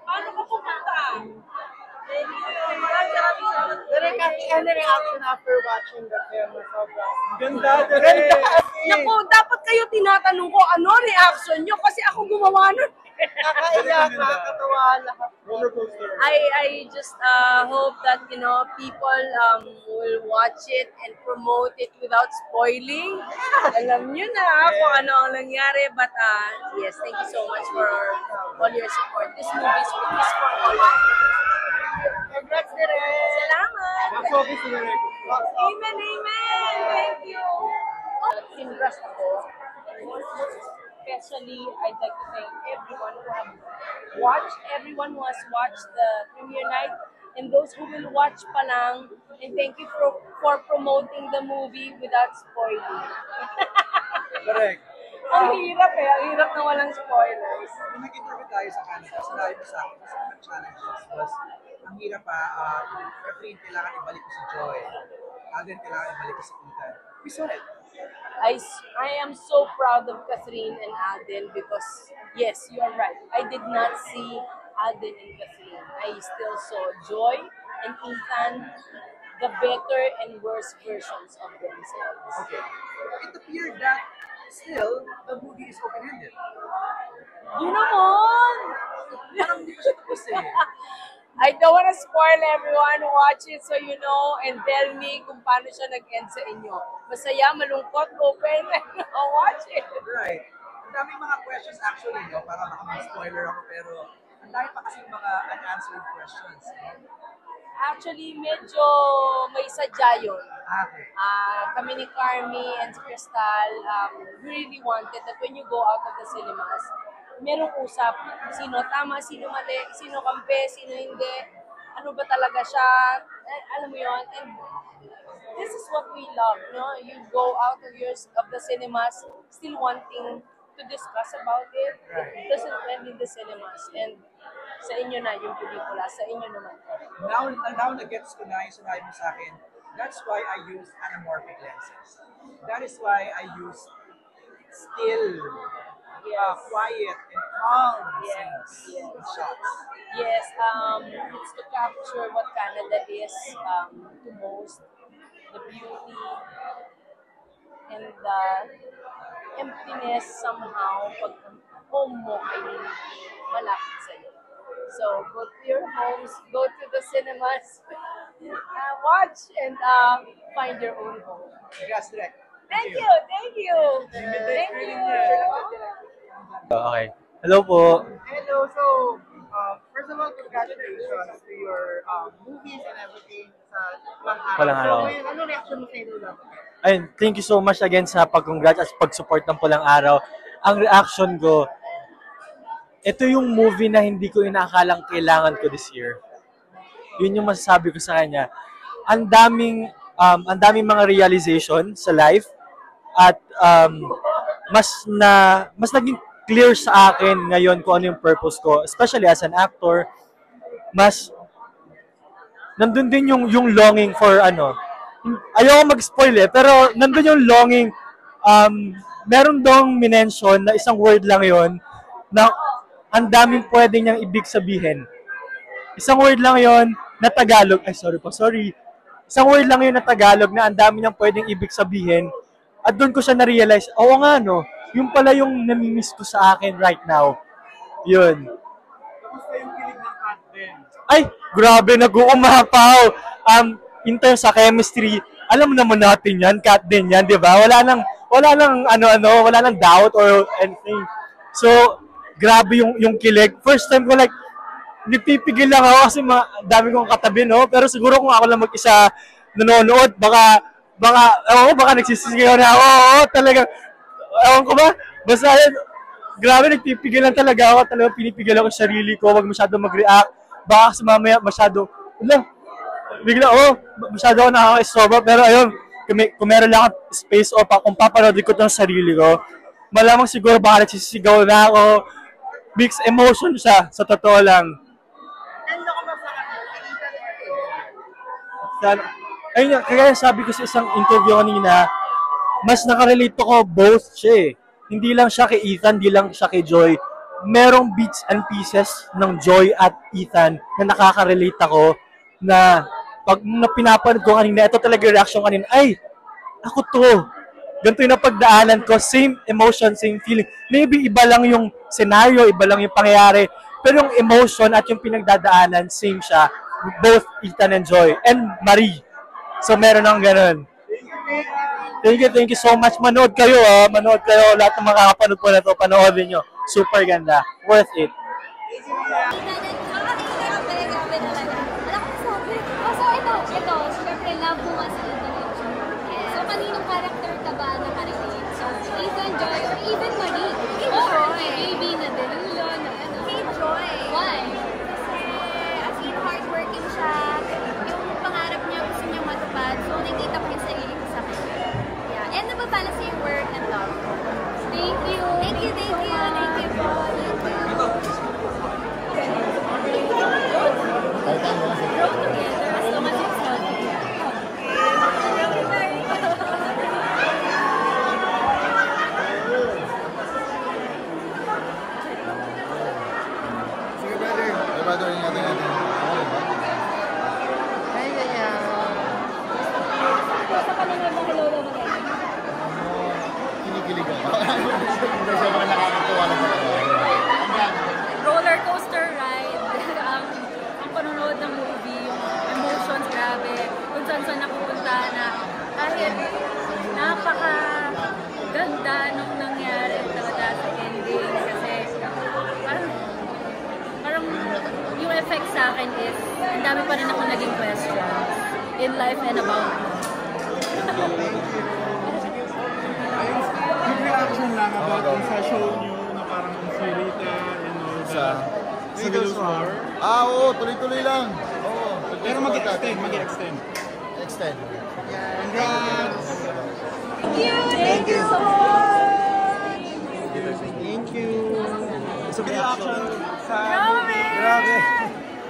Paano ka pumunta? Thank you. Maraming salamat. Direk, any reaction after watching the film? Sobrang Ganda, Direk! Naku, dapat kayo tinatanong ko ano reaction nyo kasi ako gumawa nun. nakakaiyak, nakakatawa lahat. Roller coaster. I just hope that people will watch it and promote it without spoiling. Alam nyo na kung ano ang nangyari, but yes, thank you so much for all your support. This movie is for all. Congrats, Direk! Salamat. Box office, Direk. Amen, amen. Thank you. Congrats ako. Especially, I'd like to thank everyone who has watched the premiere night, and those who will watch pa lang, and thank you for promoting the movie without spoiling. Direk. Ang hirap ang hirap na walang spoilers. Nung nag-interview tayo sa Canada, sinabi mo sa akin, kasi mga challenges was, ang hirap Catherine, kailangan ibalik ko si Joy. Alden, kailangan ibalik ko si Ethan. We saw it. I am so proud of Catherine and Alden because, yes, you are right. I did not see Alden and Catherine. I still saw Joy and Ethan, the better and worse versions of themselves. Okay. It appeared that still, the movie is open-ended. Yun naman! Parang hindi pa siya tapos eh. I don't want to spoil everyone. Watch it so you know and tell me kung paano siya nag-end sa inyo. Masaya, malungkot, open. Watch it. Right. Ang daming mga questions actually, no? Para baka mag-spoiler ako, pero ang dami pa kasi mga unanswered questions. No? Actually, medyo may sadya yun. Okay. Kami ni Carmi and si Crystal really wanted that when you go out of the cinemas, merong usap. Sino tama, sino mali, sino kampe, sino hindi. Ano ba talaga siya? Alam mo yun? And this is what we love, no? You go out of the cinemas still wanting to discuss about it. It doesn't end in the cinemas. And sa inyo na yung pelikula, sa inyo naman. Now na-gets ko na yung sinabi mo sa akin, that's why I use anamorphic lenses. That is why I use still, quiet and calm scenes and shots. Yes, it's to capture what Canada is to most, the beauty and the emptiness somehow pag home mo ay malapit sa'yo. So, go to your homes, go to the cinemas, watch and find your own home. Congrats, Direk. Thank you, thank you. Thank you. Okay. Hello po. Hello, so, first of all, congratulations to your movies and everything sa Pulang Araw. So, ngayon, ano reaction mo sa inyo lang? Ayun, thank you so much again sa pag-congrats at pag-support ng Pulang Araw. Ang reaction ko, ito yung movie na hindi ko inakalang kailangan ko this year. Yun yung masasabi ko sa kanya. Ang daming mga realization sa life at mas naging clear sa akin ngayon kung ano yung purpose ko, especially as an actor. Mas nandun din yung longing for ayoko mag-spoil pero nandun yung longing, meron dong minention na isang word lang yon na ang daming pwede niyang ibig sabihin. Isang word lang yon na Tagalog. Sorry. Isang word lang yun na Tagalog na ang dami niyang pwedeng ibig sabihin. At doon ko siya na-realize, oo nga no, yung pala yung namimiss ko sa akin right now. Yun. Kamusta yung kilig ng cat din? Ay, grabe, nag-uumapaw. In terms sa chemistry, alam naman natin yan, cat din yan, di ba? Wala nang wala nang doubt or anything. So, grabe yung kilig. First time ko nagpipigil lang ako kasi dami kong katabi, no? Pero siguro kung ako lang mag-isa nanonood, baka nagsisisigaw na ako. Oo, talaga. Ewan ko ba? Basta yun, grabe, nagpipigil lang talaga ako. Talaga pinipigil ako sa sarili ko. Huwag masyado mag-react. Baka kasi mamaya masyado, masyado ako nakaka-estroba. Pero ayun, kung meron lang ako space o kung papanood ko ng sarili ko, malamang siguro baka nagsisisigaw na ako. Mixed emotion siya, sa totoo lang. Ano ka ba sa Ayun nga, kaya sabi ko sa isang interview kanina, mas nakarelate ko both siya eh. Hindi lang siya kay Ethan, hindi lang siya kay Joy. merong bits and pieces ng Joy at Ethan na nakaka-relate ako na pag na pinapanood ko kanina, ito talaga yung reaction kanina, ay, ako to. Ganito yung napagdaanan ko, same emotion, same feeling. Maybe iba lang yung scenario, iba lang yung pangyayari, pero yung emotion at yung pinagdadaanan, same siya. Both Ethan and Joy. And Marie. So meron akong ganun. Thank you so much. Manood kayo, manood kayo. Lahat ng makakapanood po na to, panoodin nyo. Super ganda. Worth it. Ito, syempre love mo nga sila talaga. So, kaninong character ka ba nakarelate? So, Ethan, Joy, or even Marie? Or may baby na Delulo, na ano? Kay Joy. Why? Kasi as in hardworking siya, yung pangarap niya gusto niya matupad, so nakikita ko yung sarili ko sa kanya. Yeah. And nababalance niya yung work and love. Thank you. Thank you, thank you, thank you po. Grow together as long as it's healthy. Sige, brother. Brother, ingatan natin. Ay, yeah. Sa panonood ng Hello Love Again. Kinikilig ako. Hindi siya mga nakakatuwa na talaga. Roller coaster ride. ang panonood ng movie, yung emotions, grabe. Kung saan napupunta na kahit napaka-ganda nung nangyari talaga sa ending. Kasi parang yung effect sa akin is ang dami pa rin ako naging questions in life and about me. Yung reaction lang about yung sa show nyo na parang si Rita and all that. Sa Willow's War. Oo, tuloy-tuloy lang. Oo. Pero mag-extend. Extend. Congrats! Thank you so much! Thank you. Sa reaction sa... Grabe.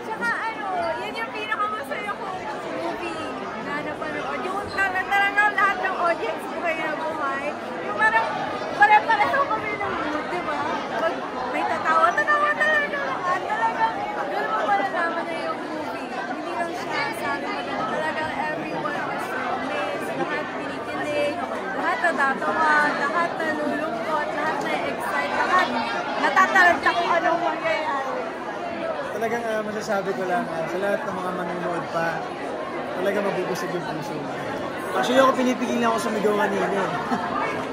Tsaka ano, yun yung pinakamasaya kong movie na napanood. Yung talagang lahat ng audience buhay na buhay. Yung parang pare-pareho kami ng mood, di ba? Pag may tatawa talaga. At talagang, doon mo malalaman na yung movie. Hindi lang siya sa akin maganda. Talagang everyone was amazed. Lahat pinikilig, lahat natatawa, lahat nalulungkot, lahat na-excite, lahat natataranta kung anong mangyayari. Talagang masasabi ko lang, sa lahat ng mga manonood pa, talagang mabubusog yung puso. Actually, ako pinipigilan ako sumigaw kanina.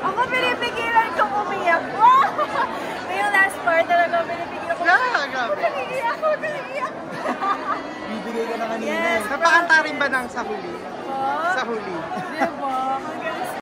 Ako pinipigilan kong umiyak. Yung last part talaga pinipigilan ko. Pinigiyak ko. Bibigay ka na kanina. Yes, Napakanta rin ba ng sa huli? Oh, Sa huli. diba? Hanggang sa